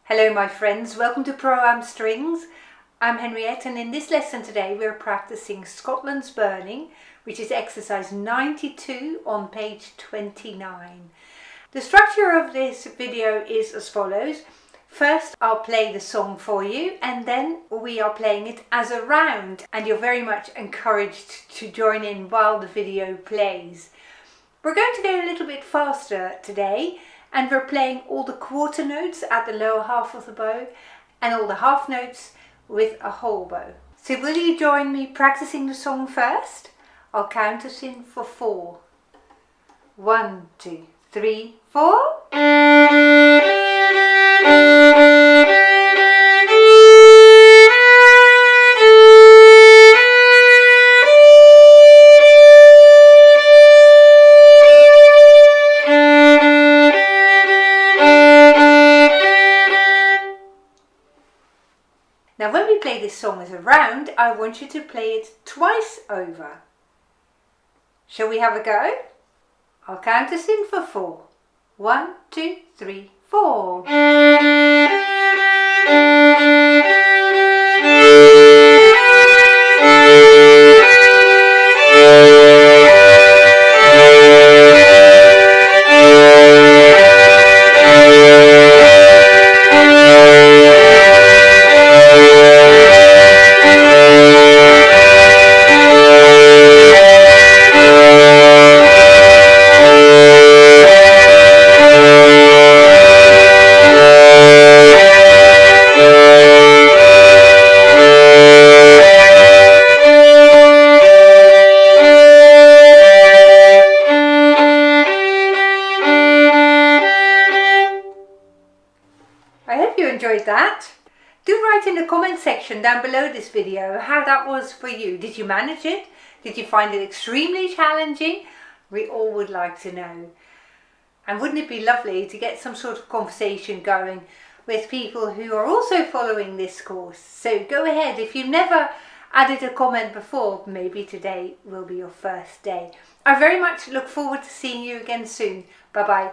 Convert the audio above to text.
Hello my friends, welcome to Pro-Am Strings. I'm Henriette and in this lesson today we're practicing Scotland's Burning, which is exercise 92 on page 29. The structure of this video is as follows. First I'll play the song for you and then we are playing it as a round, and you're very much encouraged to join in while the video plays. We're going to go a little bit faster today, and we're playing all the quarter notes at the lower half of the bow and all the half notes with a whole bow. So will you join me practicing the song first? I'll count us in for 4. 1, 2, 3, 4. Now when we play this song as a round, I want you to play it twice over. Shall we have a go? I'll count us in for 4. 1, 2, 3, 4. I hope you enjoyed that. Do write in the comment section down below this video how that was for you. Did you manage it? Did you find it extremely challenging? We all would like to know. And wouldn't it be lovely to get some sort of conversation going with people who are also following this course? So go ahead, if you've never added a comment before, maybe today will be your first day. I very much look forward to seeing you again soon. Bye bye.